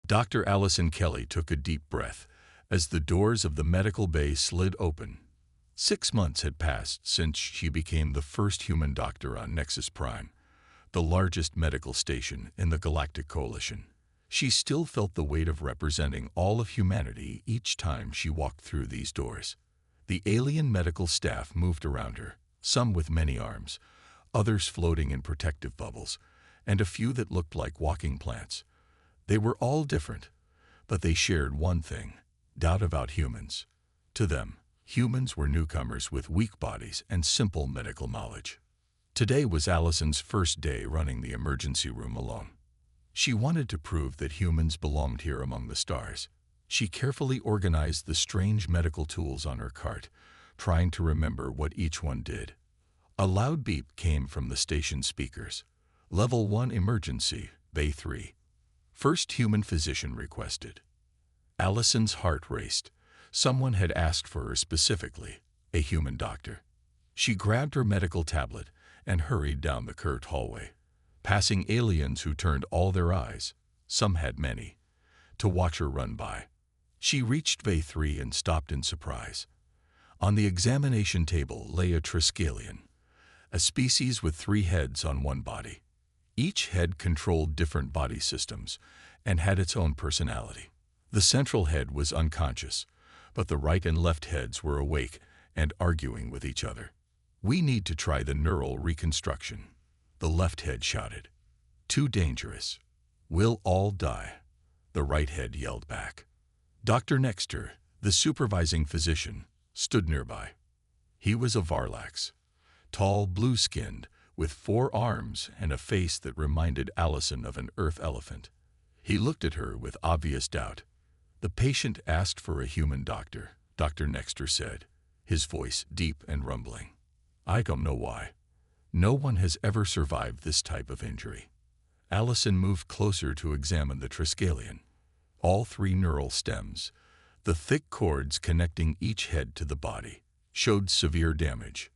Dr. Allison Kelly took a deep breath as the doors of the medical bay slid open. 6 months had passed since she became the first human doctor on Nexus Prime, the largest medical station in the Galactic Coalition. She still felt the weight of representing all of humanity each time she walked through these doors. The alien medical staff moved around her, some with many arms, others floating in protective bubbles, and a few that looked like walking plants. They were all different, but they shared one thing: doubt about humans. To them, humans were newcomers with weak bodies and simple medical knowledge. Today was Allison's first day running the emergency room alone. She wanted to prove that humans belonged here among the stars. She carefully organized the strange medical tools on her cart, trying to remember what each one did. A loud beep came from the station speakers. Level 1 emergency, Bay 3. First human physician requested. Allison's heart raced. Someone had asked for her specifically, a human doctor. She grabbed her medical tablet and hurried down the curved hallway, passing aliens who turned all their eyes, some had many, to watch her run by. She reached Bay 3 and stopped in surprise. On the examination table lay a Triskelion, a species with 3 heads on one body. Each head controlled different body systems and had its own personality. The central head was unconscious, but the right and left heads were awake and arguing with each other. "We need to try the neural reconstruction," the left head shouted. "Too dangerous. We'll all die," the right head yelled back. Dr. Nexter, the supervising physician, stood nearby. He was a Varlax, tall, blue-skinned, with 4 arms and a face that reminded Allison of an earth elephant. He looked at her with obvious doubt. "The patient asked for a human doctor," Dr. Nexter said, his voice deep and rumbling. "I don't know why. No one has ever survived this type of injury." Allison moved closer to examine the Triskelion. All 3 neural stems, the thick cords connecting each head to the body, showed severe damage.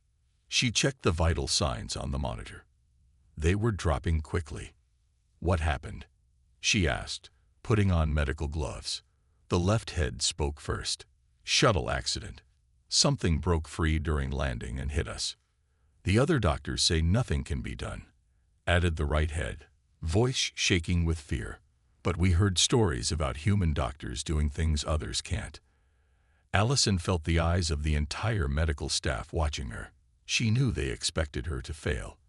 She checked the vital signs on the monitor. They were dropping quickly. "What happened?" she asked, putting on medical gloves. The left head spoke first. "Shuttle accident. Something broke free during landing and hit us. The other doctors say nothing can be done," added the right head, voice shaking with fear. "But we heard stories about human doctors doing things others can't." Allison felt the eyes of the entire medical staff watching her. She knew they expected her to fail.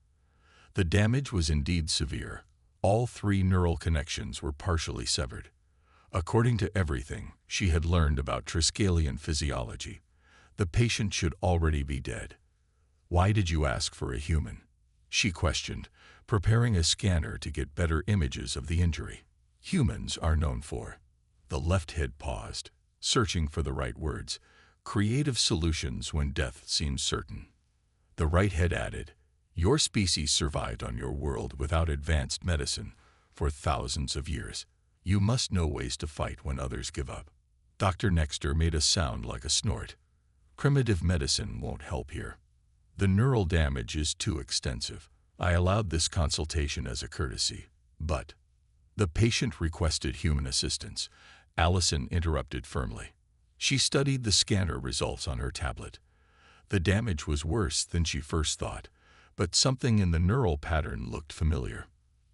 The damage was indeed severe. All 3 neural connections were partially severed. According to everything she had learned about Triskelion physiology, the patient should already be dead. "Why did you ask for a human?" she questioned, preparing a scanner to get better images of the injury. "Humans are known for." The left head paused, searching for the right words. "Creative solutions when death seems certain." The right head added, "Your species survived on your world without advanced medicine for thousands of years. You must know ways to fight when others give up." Dr. Nexter made a sound like a snort. "Primitive medicine won't help here. The neural damage is too extensive. I allowed this consultation as a courtesy, but—" "The patient requested human assistance," Allison interrupted firmly. She studied the scanner results on her tablet. The damage was worse than she first thought, but something in the neural pattern looked familiar.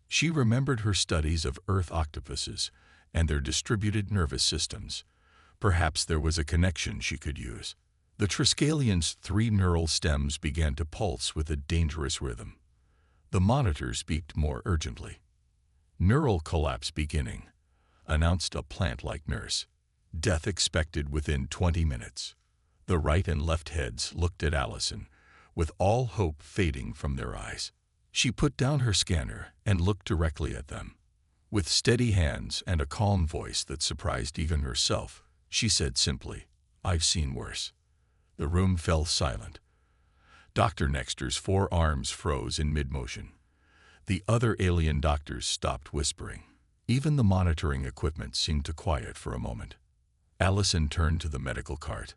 She remembered her studies of Earth octopuses and their distributed nervous systems. Perhaps there was a connection she could use. The Triskelion's 3 neural stems began to pulse with a dangerous rhythm. The monitors beeped more urgently. "Neural collapse beginning," announced a plant-like nurse. "Death expected within 20 minutes." The right and left heads looked at Allison, with all hope fading from their eyes. She put down her scanner and looked directly at them. With steady hands and a calm voice that surprised even herself, she said simply, "I've seen worse." The room fell silent. Dr. Nexter's 4 arms froze in mid-motion. The other alien doctors stopped whispering. Even the monitoring equipment seemed to quiet for a moment. Allison turned to the medical cart.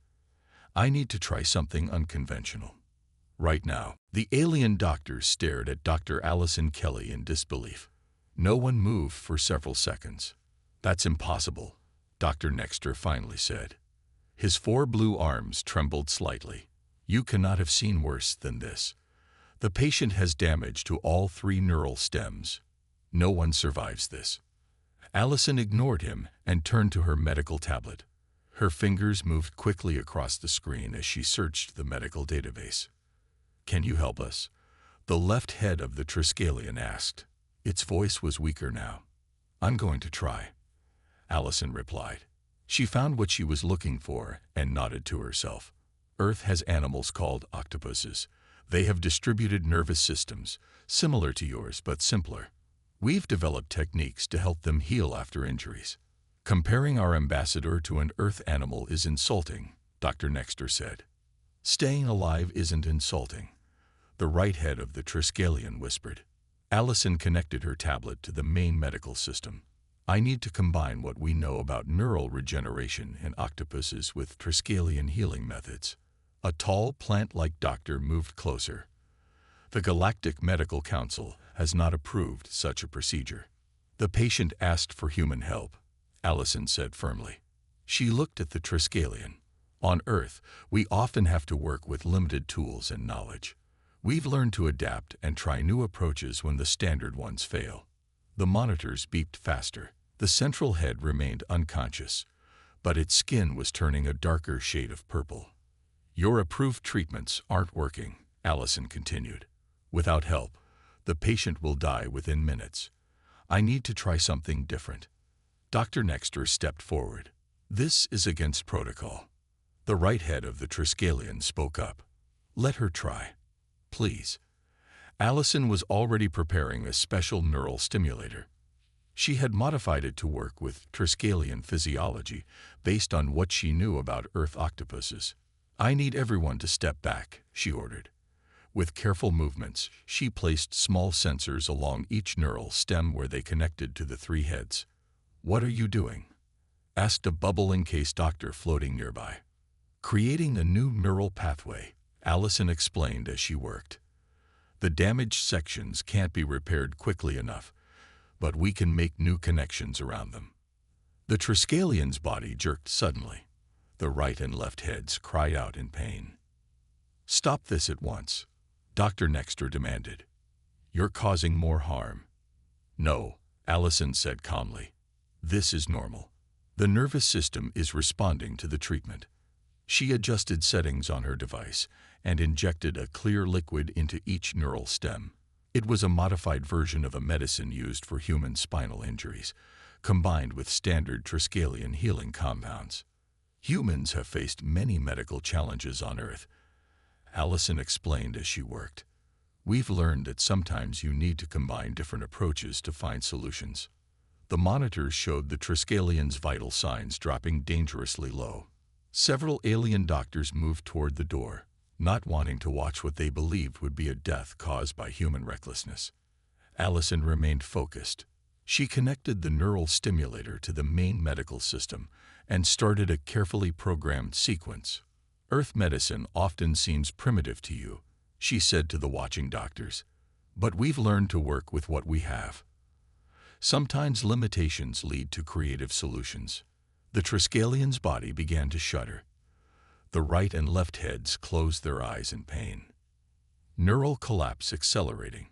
"I need to try something unconventional. Right now." The alien doctors stared at Dr. Allison Kelly in disbelief. No one moved for several seconds. "That's impossible," Dr. Nexter finally said. His 4 blue arms trembled slightly. "You cannot have seen worse than this. The patient has damage to all 3 neural stems. No one survives this." Allison ignored him and turned to her medical tablet. Her fingers moved quickly across the screen as she searched the medical database. "Can you help us?" the left head of the Triskelion asked. Its voice was weaker now. "I'm going to try," Allison replied. She found what she was looking for and nodded to herself. Earth has animals called octopuses. They have distributed nervous systems, similar to yours but simpler. We've developed techniques to help them heal after injuries. "Comparing our ambassador to an Earth animal is insulting," Dr. Nexter said. "Staying alive isn't insulting," the right head of the Triskelion whispered. Allison connected her tablet to the main medical system. "I need to combine what we know about neural regeneration in octopuses with Triskelion healing methods." A tall, plant-like doctor moved closer. "The Galactic Medical Council has not approved such a procedure." "The patient asked for human help," Allison said firmly. She looked at the Triskelion. "On Earth, we often have to work with limited tools and knowledge. We've learned to adapt and try new approaches when the standard ones fail." The monitors beeped faster. The central head remained unconscious, but its skin was turning a darker shade of purple. "Your approved treatments aren't working," Allison continued. "Without help, the patient will die within minutes. I need to try something different." Dr. Nexter stepped forward. "This is against protocol." The right head of the Triskelion spoke up. "Let her try, please." Allison was already preparing a special neural stimulator. She had modified it to work with Triskelion physiology based on what she knew about Earth octopuses. "I need everyone to step back," she ordered. With careful movements, she placed small sensors along each neural stem where they connected to the 3 heads. "What are you doing?" asked a bubble-encased doctor floating nearby. "Creating a new neural pathway," Allison explained as she worked. "The damaged sections can't be repaired quickly enough, but we can make new connections around them." The Triskelion's body jerked suddenly. The right and left heads cried out in pain. "Stop this at once," Dr. Nexter demanded. "You're causing more harm." "No," Allison said calmly. "This is normal. The nervous system is responding to the treatment." She adjusted settings on her device and injected a clear liquid into each neural stem. It was a modified version of a medicine used for human spinal injuries, combined with standard Triskelion healing compounds. "Humans have faced many medical challenges on Earth," Allison explained as she worked. "We've learned that sometimes you need to combine different approaches to find solutions." The monitors showed the Triskelion's vital signs dropping dangerously low. Several alien doctors moved toward the door, not wanting to watch what they believed would be a death caused by human recklessness. Allison remained focused. She connected the neural stimulator to the main medical system and started a carefully programmed sequence. "Earth medicine often seems primitive to you," she said to the watching doctors, "but we've learned to work with what we have. Sometimes limitations lead to creative solutions." The Triskelion's body began to shudder. The right and left heads closed their eyes in pain. "Neural collapse accelerating,"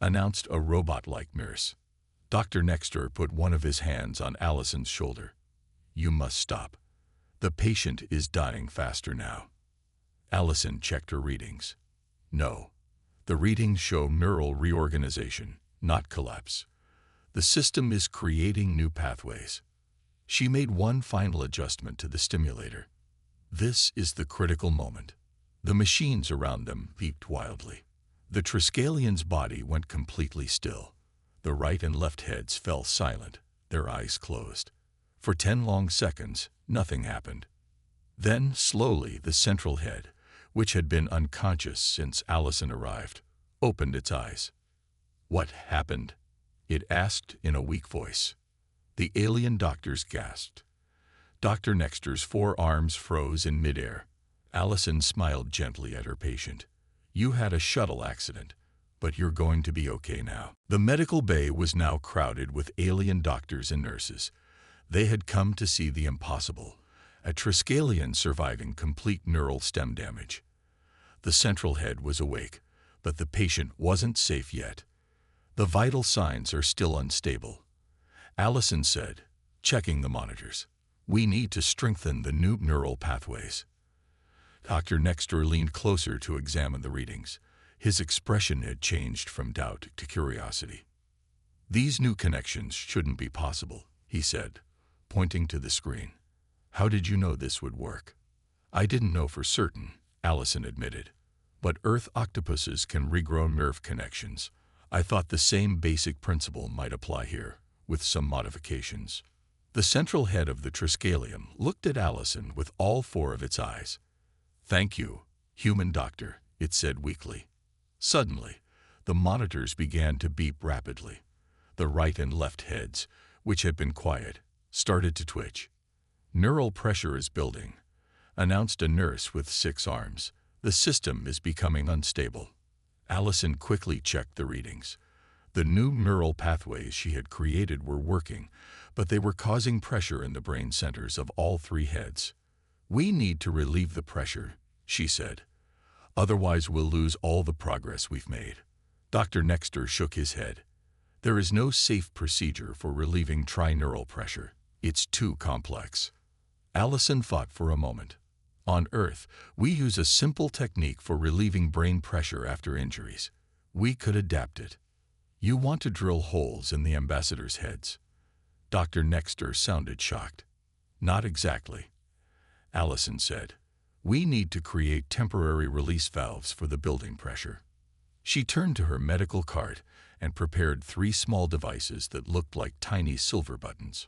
announced a robot-like nurse. Dr. Nexter put one of his hands on Allison's shoulder. "You must stop. The patient is dying faster now." Allison checked her readings. "No. The readings show neural reorganization, not collapse. The system is creating new pathways." She made one final adjustment to the stimulator. This is the critical moment. The machines around them beeped wildly. The Triskelion's body went completely still. The right and left heads fell silent, their eyes closed. For 10 long seconds, nothing happened. Then, slowly, the central head, which had been unconscious since Allison arrived, opened its eyes. "What happened?" it asked in a weak voice. The alien doctors gasped. Dr. Nexter's 4 arms froze in midair. Allison smiled gently at her patient. "You had a shuttle accident, but you're going to be okay now." The medical bay was now crowded with alien doctors and nurses. They had come to see the impossible, a Triskelion surviving complete neural stem damage. The central head was awake, but the patient wasn't safe yet. The vital signs are still unstable. Allison said, checking the monitors. We need to strengthen the new neural pathways. Dr. Nexter leaned closer to examine the readings. His expression had changed from doubt to curiosity. These new connections shouldn't be possible, he said, pointing to the screen. How did you know this would work? I didn't know for certain, Allison admitted. But Earth octopuses can regrow nerve connections. I thought the same basic principle might apply here, with some modifications. The central head of the Triskelion looked at Allison with all four of its eyes. Thank you, human doctor, it said weakly. Suddenly, the monitors began to beep rapidly. The right and left heads, which had been quiet, started to twitch. Neural pressure is building, announced a nurse with 6 arms. The system is becoming unstable. Allison quickly checked the readings. The new neural pathways she had created were working, but they were causing pressure in the brain centers of all 3 heads. We need to relieve the pressure, she said. Otherwise we'll lose all the progress we've made. Dr. Nexter shook his head. There is no safe procedure for relieving trineural pressure. It's too complex. Allison thought for a moment. On Earth, we use a simple technique for relieving brain pressure after injuries. We could adapt it. You want to drill holes in the ambassadors' heads? Dr. Nexter sounded shocked. Not exactly, Allison said. We need to create temporary release valves for the building pressure. She turned to her medical cart and prepared 3 small devices that looked like tiny silver buttons.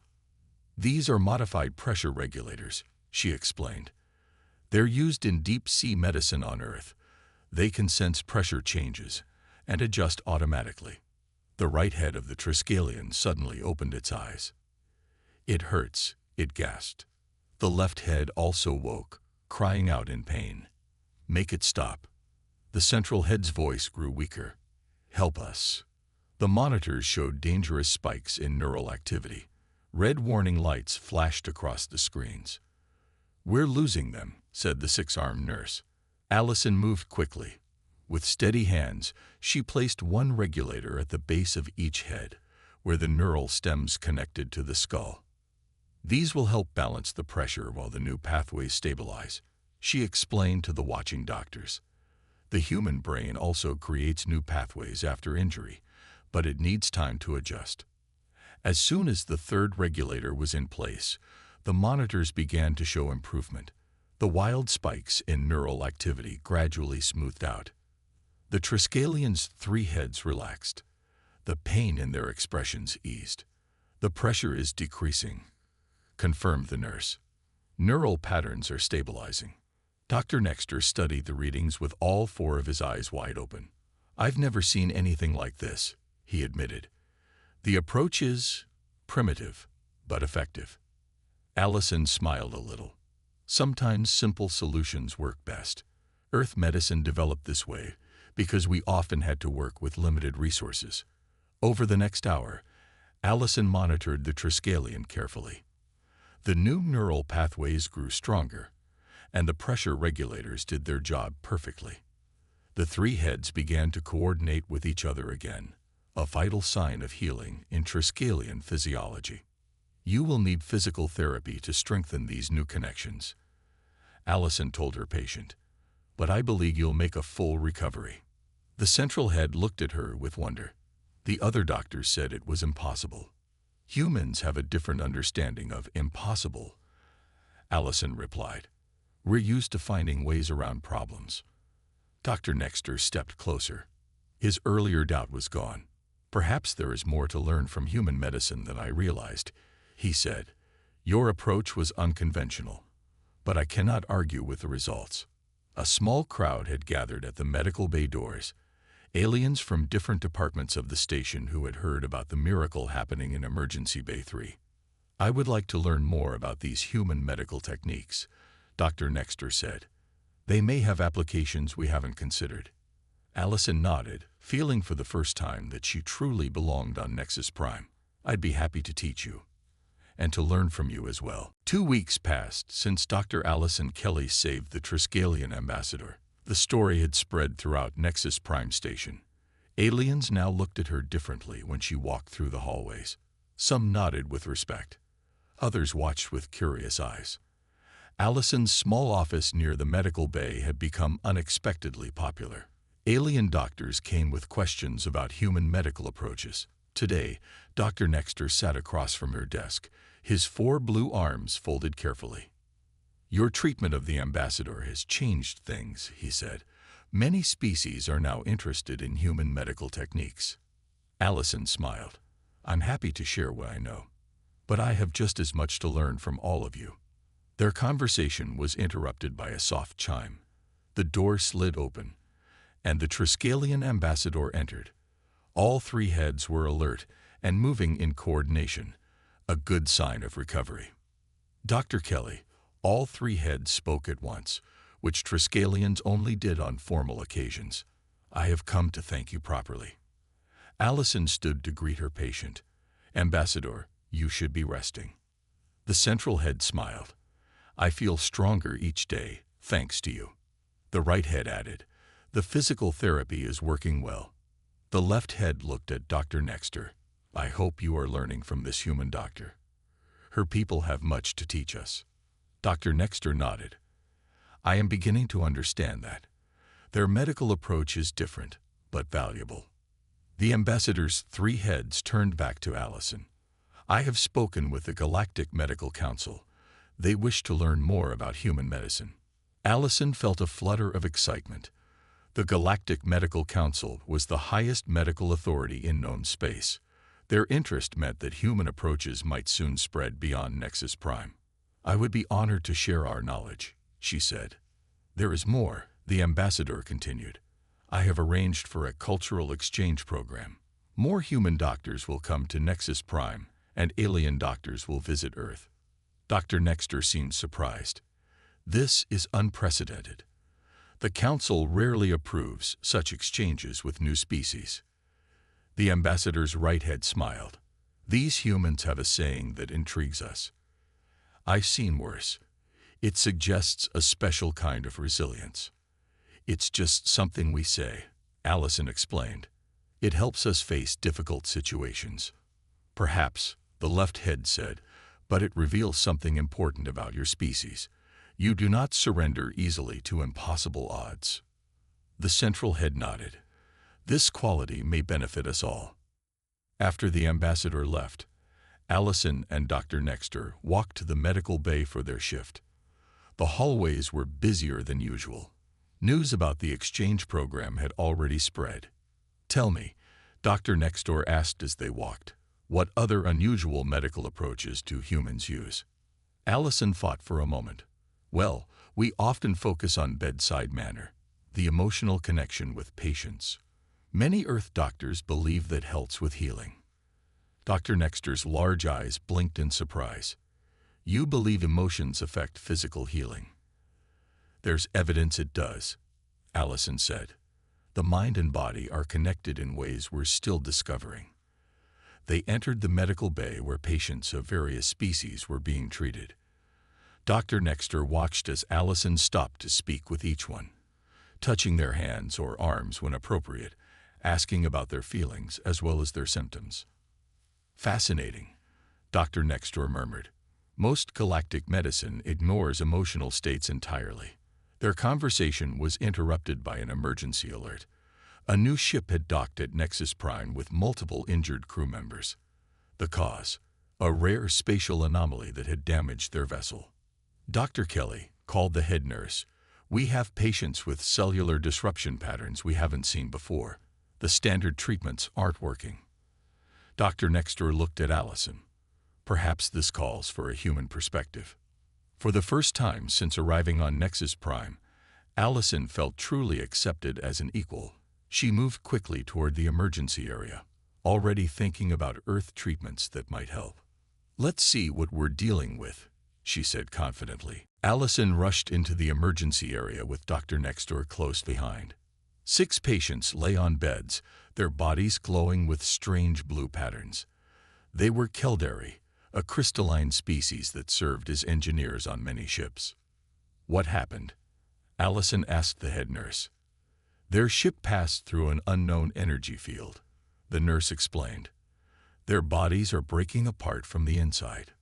These are modified pressure regulators, she explained. They're used in deep-sea medicine on Earth. They can sense pressure changes and adjust automatically. The right head of the Triskelion suddenly opened its eyes. It hurts, it gasped. The left head also woke, crying out in pain. Make it stop. The central head's voice grew weaker. Help us. The monitors showed dangerous spikes in neural activity. Red warning lights flashed across the screens. We're losing them, said the 6-armed nurse. Allison moved quickly. With steady hands, she placed one regulator at the base of each head, where the neural stems connected to the skull. These will help balance the pressure while the new pathways stabilize, she explained to the watching doctors. The human brain also creates new pathways after injury, but it needs time to adjust. As soon as the 3rd regulator was in place, the monitors began to show improvement. The wild spikes in neural activity gradually smoothed out. The Triskelion's 3 heads relaxed. The pain in their expressions eased. The pressure is decreasing, confirmed the nurse. Neural patterns are stabilizing. Dr. Nexter studied the readings with all 4 of his eyes wide open. I've never seen anything like this, he admitted. The approach is primitive, but effective. Allison smiled a little. Sometimes simple solutions work best. Earth medicine developed this way because we often had to work with limited resources. Over the next hour, Allison monitored the Triskelion carefully. The new neural pathways grew stronger, and the pressure regulators did their job perfectly. The 3 heads began to coordinate with each other again, a vital sign of healing in Triskelion physiology. You will need physical therapy to strengthen these new connections, Allison told her patient, but I believe you'll make a full recovery. The central head looked at her with wonder. The other doctors said it was impossible. Humans have a different understanding of impossible, Allison replied. We're used to finding ways around problems. Dr. Nexter stepped closer. His earlier doubt was gone. Perhaps there is more to learn from human medicine than I realized, he said. Your approach was unconventional, but I cannot argue with the results. A small crowd had gathered at the medical bay doors, aliens from different departments of the station who had heard about the miracle happening in Emergency Bay 3. I would like to learn more about these human medical techniques, Dr. Nexter said. They may have applications we haven't considered. Allison nodded, feeling for the first time that she truly belonged on Nexus Prime. I'd be happy to teach you. and to learn from you as well. 2 weeks passed since Dr. Allison Kelly saved the Triskelion ambassador. The story had spread throughout Nexus Prime Station. Aliens now looked at her differently when she walked through the hallways. Some nodded with respect. Others watched with curious eyes. Allison's small office near the medical bay had become unexpectedly popular. Alien doctors came with questions about human medical approaches. Today, Dr. Nexter sat across from her desk, his 4 blue arms folded carefully. "Your treatment of the ambassador has changed things," he said. "Many species are now interested in human medical techniques." Allison smiled. "I'm happy to share what I know, but I have just as much to learn from all of you." Their conversation was interrupted by a soft chime. The door slid open, and the Triskelion ambassador entered. All 3 heads were alert and moving in coordination, a good sign of recovery. "Dr. Kelly," all 3 heads spoke at once, which Triskelions only did on formal occasions. "I have come to thank you properly." Allison stood to greet her patient. "Ambassador, you should be resting." The central head smiled. "I feel stronger each day, thanks to you." The right head added, "The physical therapy is working well." The left head looked at Dr. Nexter. "I hope you are learning from this human doctor. Her people have much to teach us." Dr. Nexter nodded. "I am beginning to understand that. Their medical approach is different, but valuable." The ambassador's 3 heads turned back to Allison. "I have spoken with the Galactic Medical Council. They wish to learn more about human medicine." Allison felt a flutter of excitement. The Galactic Medical Council was the highest medical authority in known space. Their interest meant that human approaches might soon spread beyond Nexus Prime. "I would be honored to share our knowledge," she said. "There is more," the ambassador continued. "I have arranged for a cultural exchange program. More human doctors will come to Nexus Prime, and alien doctors will visit Earth." Dr. Nexter seemed surprised. "This is unprecedented. The Council rarely approves such exchanges with new species." The ambassador's right head smiled. "These humans have a saying that intrigues us. I've seen worse. It suggests a special kind of resilience." "It's just something we say," Allison explained. "It helps us face difficult situations." "Perhaps," the left head said, "but it reveals something important about your species. You do not surrender easily to impossible odds." The central head nodded. "This quality may benefit us all." After the ambassador left, Allison and Dr. Nexter walked to the medical bay for their shift. The hallways were busier than usual. News about the exchange program had already spread. "Tell me," Dr. Nexter asked as they walked, "what other unusual medical approaches do humans use?" Allison thought for a moment. "Well, we often focus on bedside manner, the emotional connection with patients. Many Earth doctors believe that helps with healing." Dr. Nexter's large eyes blinked in surprise. "You believe emotions affect physical healing?" "There's evidence it does," Allison said. "The mind and body are connected in ways we're still discovering." They entered the medical bay where patients of various species were being treated. Dr. Nexter watched as Allison stopped to speak with each one, touching their hands or arms when appropriate, asking about their feelings as well as their symptoms. "Fascinating," Dr. Nexter murmured. "Most galactic medicine ignores emotional states entirely." Their conversation was interrupted by an emergency alert. A new ship had docked at Nexus Prime with multiple injured crew members. The cause: a rare spatial anomaly that had damaged their vessel. "Dr. Kelly," called the head nurse, "we have patients with cellular disruption patterns we haven't seen before. The standard treatments aren't working." Dr. Nexter looked at Allison. "Perhaps this calls for a human perspective." For the first time since arriving on Nexus Prime, Allison felt truly accepted as an equal. She moved quickly toward the emergency area, already thinking about Earth treatments that might help. "Let's see what we're dealing with," she said confidently. Allison rushed into the emergency area with Dr. Nexter close behind. 6 patients lay on beds, their bodies glowing with strange blue patterns. They were Keldari, a crystalline species that served as engineers on many ships. What happened? Allison asked the head nurse. Their ship passed through an unknown energy field, the nurse explained. Their bodies are breaking apart from the inside.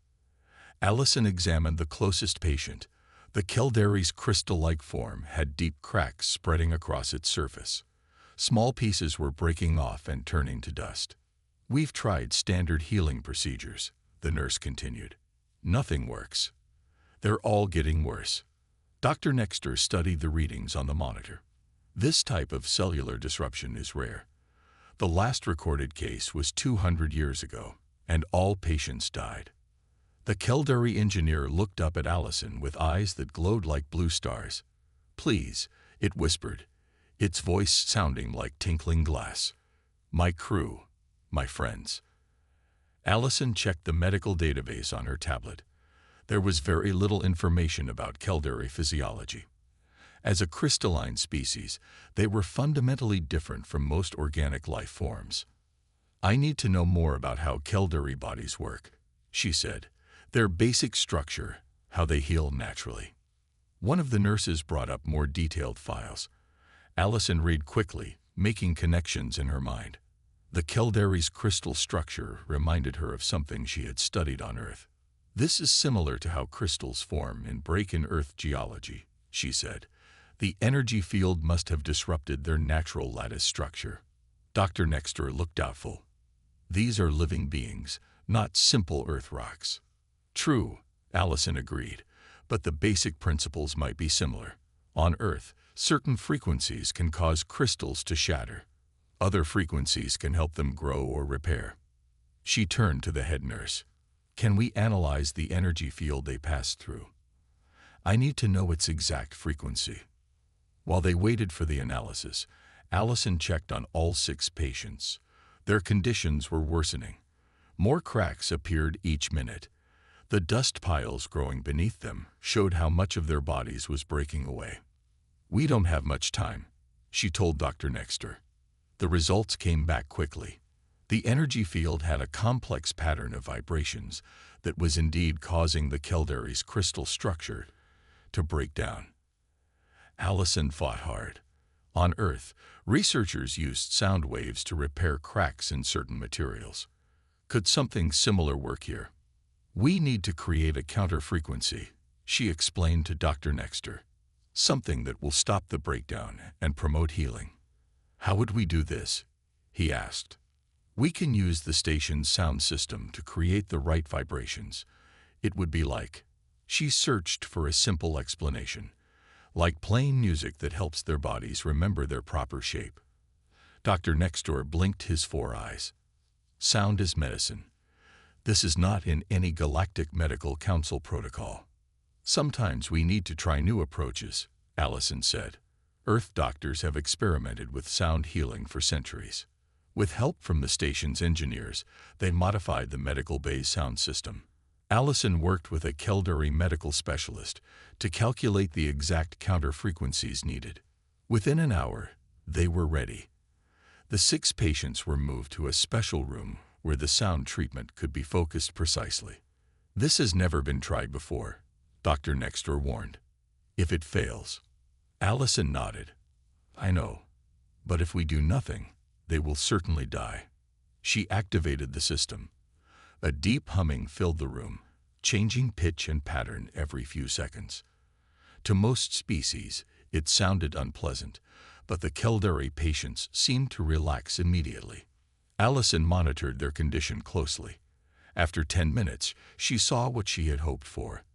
Allison examined the closest patient. The Keldary's crystal-like form had deep cracks spreading across its surface. Small pieces were breaking off and turning to dust. We've tried standard healing procedures, the nurse continued. Nothing works. They're all getting worse. Dr. Nexter studied the readings on the monitor. This type of cellular disruption is rare. The last recorded case was 200 years ago, and all patients died. The Keldary engineer looked up at Allison with eyes that glowed like blue stars. Please, it whispered, its voice sounding like tinkling glass. My crew, my friends. Allison checked the medical database on her tablet. There was very little information about Keldary physiology. As a crystalline species, they were fundamentally different from most organic life forms. I need to know more about how Keldary bodies work, she said. Their basic structure, how they heal naturally. One of the nurses brought up more detailed files. Allison read quickly, making connections in her mind. The Keldary's crystal structure reminded her of something she had studied on Earth. This is similar to how crystals form and break in Earth geology, she said. The energy field must have disrupted their natural lattice structure. Dr. Nexter looked doubtful. These are living beings, not simple Earth rocks. True, Allison agreed, but the basic principles might be similar. On Earth, certain frequencies can cause crystals to shatter. Other frequencies can help them grow or repair. She turned to the head nurse. Can we analyze the energy field they passed through? I need to know its exact frequency. While they waited for the analysis, Allison checked on all 6 patients. Their conditions were worsening. More cracks appeared each minute. The dust piles growing beneath them showed how much of their bodies was breaking away. We don't have much time, she told Dr. Nexter. The results came back quickly. The energy field had a complex pattern of vibrations that was indeed causing the Keldary's crystal structure to break down. Allison fought hard. On Earth, researchers used sound waves to repair cracks in certain materials. Could something similar work here? We need to create a counter-frequency, she explained to Dr. Nexter. Something that will stop the breakdown and promote healing. How would we do this? He asked. We can use the station's sound system to create the right vibrations. It would be like. She searched for a simple explanation. Like playing music that helps their bodies remember their proper shape. Dr. Nexter blinked his 4 eyes. Sound is medicine. This is not in any galactic medical council protocol. Sometimes we need to try new approaches, Allison said. Earth doctors have experimented with sound healing for centuries. With help from the station's engineers, they modified the medical bay's sound system. Allison worked with a Keldary medical specialist to calculate the exact counter-frequencies needed. Within an hour, they were ready. The 6 patients were moved to a special room where the sound treatment could be focused precisely. This has never been tried before, Dr. Nexter warned. If it fails. Allison nodded. I know. But if we do nothing, they will certainly die. She activated the system. A deep humming filled the room, changing pitch and pattern every few seconds. To most species, it sounded unpleasant, but the Keldary patients seemed to relax immediately. Allison monitored their condition closely. After 10 minutes, she saw what she had hoped for.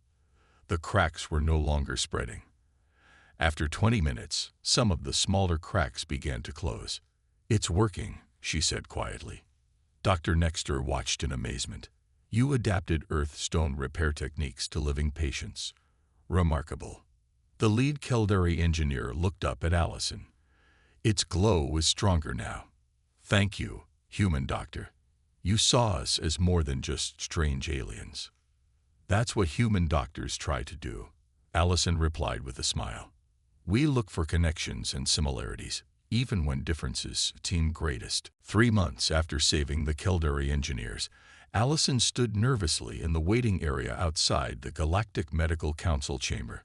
The cracks were no longer spreading. After 20 minutes, some of the smaller cracks began to close. It's working, she said quietly. Dr. Nexter watched in amazement. You adapted Earth stone repair techniques to living patients. Remarkable. The lead Keldary engineer looked up at Allison. Its glow was stronger now. Thank you, human doctor. You saw us as more than just strange aliens. That's what human doctors try to do, Allison replied with a smile. We look for connections and similarities, even when differences seem greatest. 3 months after saving the Keldary engineers, Allison stood nervously in the waiting area outside the Galactic Medical Council chamber.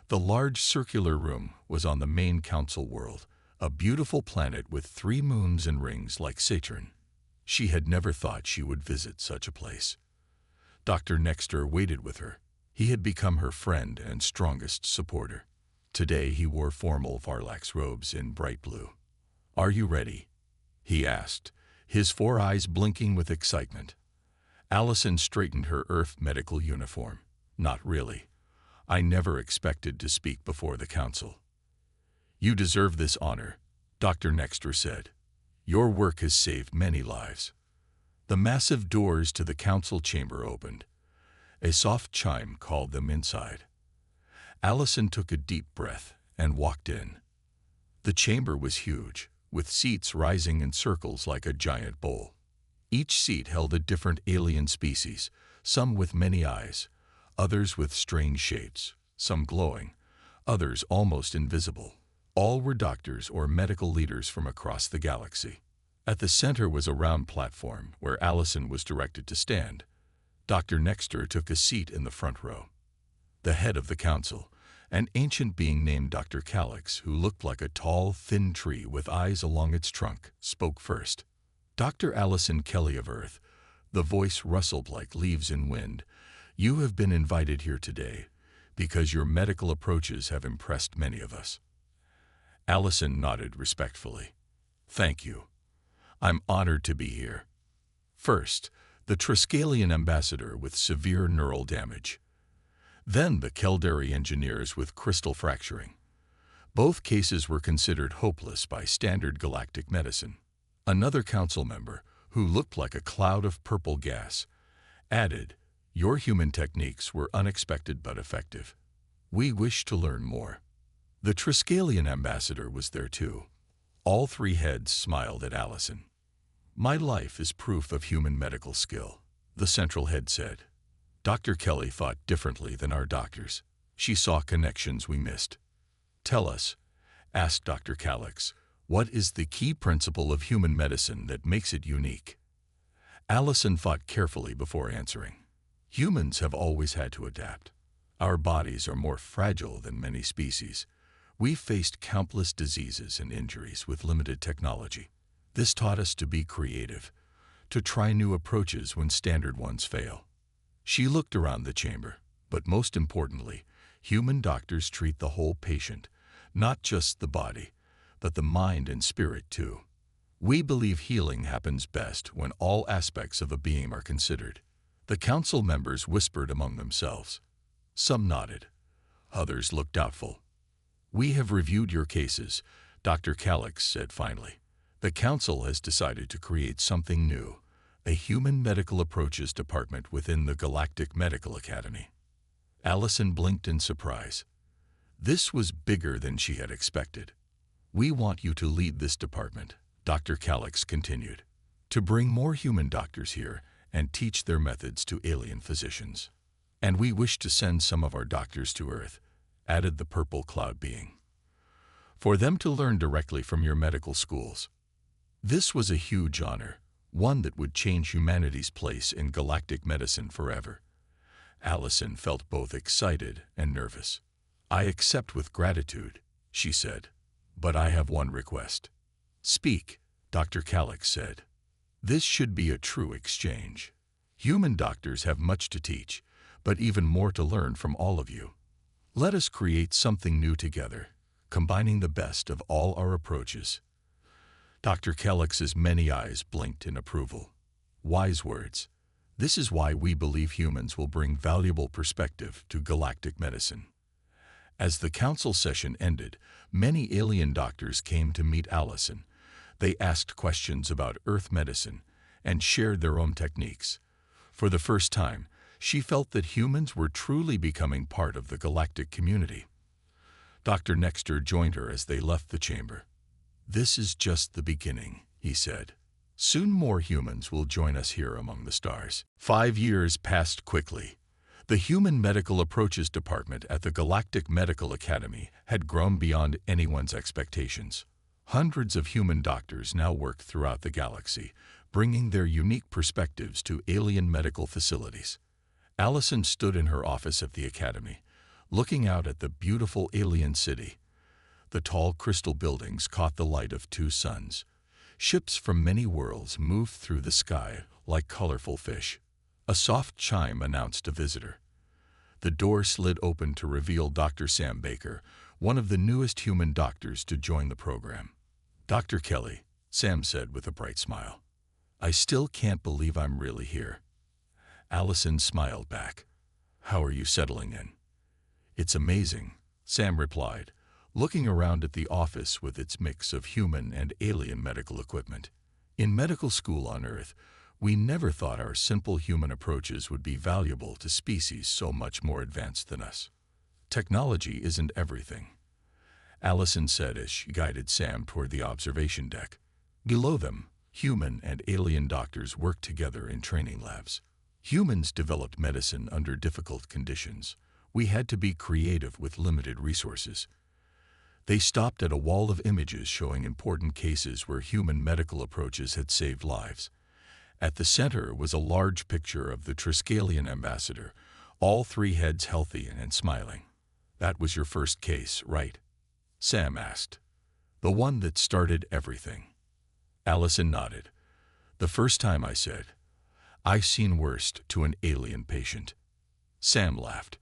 The large circular room was on the main council world, a beautiful planet with 3 moons and rings like Saturn. She had never thought she would visit such a place. Dr. Nexter waited with her. He had become her friend and strongest supporter. Today he wore formal Varlax robes in bright blue. "Are you ready?" he asked, his 4 eyes blinking with excitement. Allison straightened her Earth medical uniform. "Not really. I never expected to speak before the council." "You deserve this honor," Dr. Nexter said. "Your work has saved many lives." The massive doors to the council chamber opened. A soft chime called them inside. Allison took a deep breath and walked in. The chamber was huge, with seats rising in circles like a giant bowl. Each seat held a different alien species, some with many eyes, others with strange shapes, some glowing, others almost invisible. All were doctors or medical leaders from across the galaxy. At the center was a round platform where Allison was directed to stand. Dr. Nexter took a seat in the front row. The head of the council, an ancient being named Dr. Calix, who looked like a tall, thin tree with eyes along its trunk, spoke first. "Dr. Allison Kelly of Earth," the voice rustled like leaves in wind, "you have been invited here today because your medical approaches have impressed many of us." Allison nodded respectfully. "Thank you. I'm honored to be here." First, the Triskelion ambassador with severe neural damage. Then the Keldari engineers with crystal fracturing. Both cases were considered hopeless by standard galactic medicine. Another council member, who looked like a cloud of purple gas, added, "Your human techniques were unexpected but effective. We wish to learn more." The Triskelion ambassador was there too. All 3 heads smiled at Allison. "My life is proof of human medical skill," the central head said. "Dr. Kelly thought differently than our doctors. She saw connections we missed." "Tell us," asked Dr. Calix, "what is the key principle of human medicine that makes it unique?" Allison thought carefully before answering. "Humans have always had to adapt. Our bodies are more fragile than many species. We've faced countless diseases and injuries with limited technology. This taught us to be creative, to try new approaches when standard ones fail." She looked around the chamber, but most importantly, human doctors treat the whole patient, not just the body, but the mind and spirit too. "We believe healing happens best when all aspects of a being are considered." The council members whispered among themselves. Some nodded. Others looked doubtful. "We have reviewed your cases," Dr. Calix said finally. "The council has decided to create something new, a Human Medical Approaches Department within the Galactic Medical Academy." Allison blinked in surprise. This was bigger than she had expected. "We want you to lead this department," Dr. Calix continued, "to bring more human doctors here and teach their methods to alien physicians. And we wish to send some of our doctors to Earth," added the purple cloud being, "for them to learn directly from your medical schools." This was a huge honor, one that would change humanity's place in galactic medicine forever. Allison felt both excited and nervous. "I accept with gratitude," she said, "but I have one request." "Speak," Dr. Calix said. "This should be a true exchange. Human doctors have much to teach, but even more to learn from all of you. Let us create something new together, combining the best of all our approaches." Dr. Calix's many eyes blinked in approval. "Wise words. This is why we believe humans will bring valuable perspective to galactic medicine." As the council session ended, many alien doctors came to meet Allison. They asked questions about Earth medicine and shared their own techniques. For the first time, she felt that humans were truly becoming part of the galactic community. Dr. Nexter joined her as they left the chamber. "This is just the beginning," he said. "Soon more humans will join us here among the stars." 5 years passed quickly. The Human Medical Approaches Department at the Galactic Medical Academy had grown beyond anyone's expectations. Hundreds of human doctors now worked throughout the galaxy, bringing their unique perspectives to alien medical facilities. Allison stood in her office at the academy, looking out at the beautiful alien city. The tall crystal buildings caught the light of two suns. Ships from many worlds moved through the sky like colorful fish. A soft chime announced a visitor. The door slid open to reveal Dr. Sam Baker, one of the newest human doctors to join the program. "Dr. Kelly," Sam said with a bright smile. "I still can't believe I'm really here." Allison smiled back. "How are you settling in?" "It's amazing," Sam replied, looking around at the office with its mix of human and alien medical equipment. "In medical school on Earth, we never thought our simple human approaches would be valuable to species so much more advanced than us. Technology isn't everything," Allison said as she guided Sam toward the observation deck. Below them, human and alien doctors worked together in training labs. Humans developed medicine under difficult conditions. We had to be creative with limited resources. They stopped at a wall of images showing important cases where human medical approaches had saved lives. At the center was a large picture of the Triskelion ambassador, all three heads healthy and smiling. "That was your first case, right?" Sam asked. "The one that started everything." Allison nodded. "The first time I said, 'I've seen worse' to an alien patient." Sam laughed.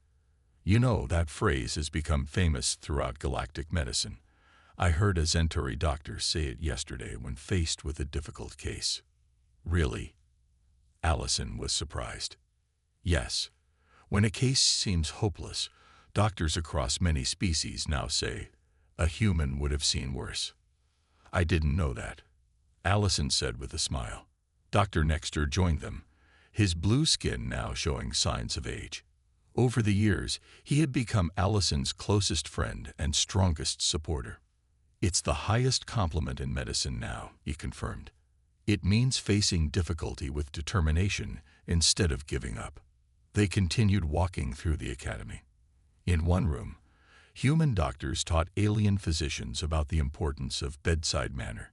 "You know, that phrase has become famous throughout galactic medicine. I heard a Centauri doctor say it yesterday when faced with a difficult case." "Really?" Allison was surprised. "Yes. When a case seems hopeless, doctors across many species now say, 'A human would have seen worse.'" "I didn't know that," Allison said with a smile. Dr. Nexter joined them, his blue skin now showing signs of age. Over the years, he had become Allison's closest friend and strongest supporter. "It's the highest compliment in medicine now," he confirmed. "It means facing difficulty with determination instead of giving up." They continued walking through the academy. In one room, human doctors taught alien physicians about the importance of bedside manner.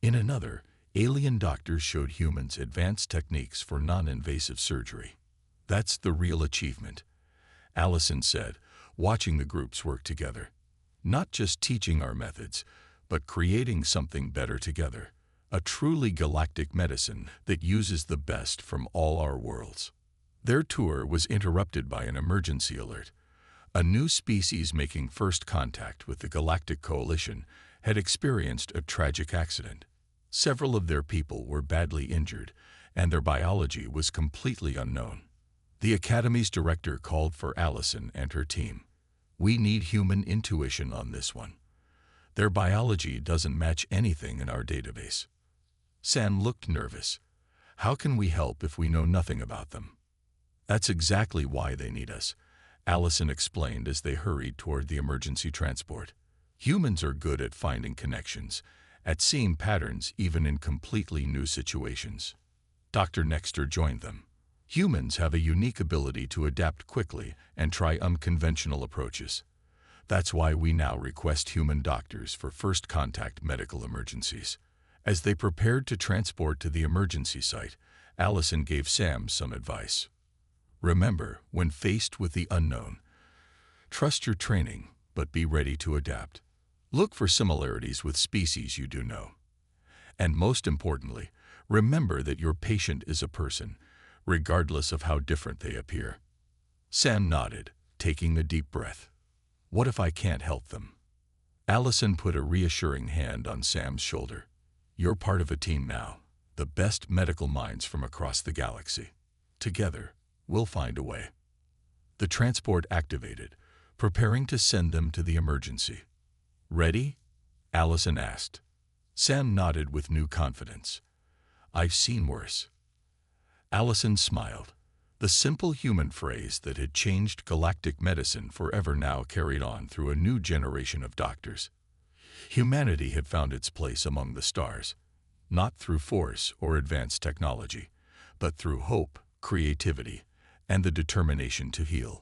In another, alien doctors showed humans advanced techniques for non-invasive surgery. "That's the real achievement," Allison said, watching the groups work together. "Not just teaching our methods, but creating something better together. A truly galactic medicine that uses the best from all our worlds." Their tour was interrupted by an emergency alert. A new species making first contact with the Galactic Coalition had experienced a tragic accident. Several of their people were badly injured, and their biology was completely unknown. The Academy's director called for Allison and her team. "We need human intuition on this one. Their biology doesn't match anything in our database." Sam looked nervous. "How can we help if we know nothing about them?" "That's exactly why they need us," Allison explained as they hurried toward the emergency transport. "Humans are good at finding connections, at seeing patterns even in completely new situations." Dr. Nexter joined them. "Humans have a unique ability to adapt quickly and try unconventional approaches. That's why we now request human doctors for first contact medical emergencies." As they prepared to transport to the emergency site, Allison gave Sam some advice. "Remember, when faced with the unknown, trust your training, but be ready to adapt. Look for similarities with species you do know. And most importantly, remember that your patient is a person, regardless of how different they appear." Sam nodded, taking a deep breath. "What if I can't help them?" Allison put a reassuring hand on Sam's shoulder. "You're part of a team now, the best medical minds from across the galaxy. Together, we'll find a way." The transport activated, preparing to send them to the emergency. "Ready?" Allison asked. Sam nodded with new confidence. "I've seen worse." Allison smiled. The simple human phrase that had changed galactic medicine forever now carried on through a new generation of doctors. Humanity had found its place among the stars, not through force or advanced technology, but through hope, creativity, and the determination to heal.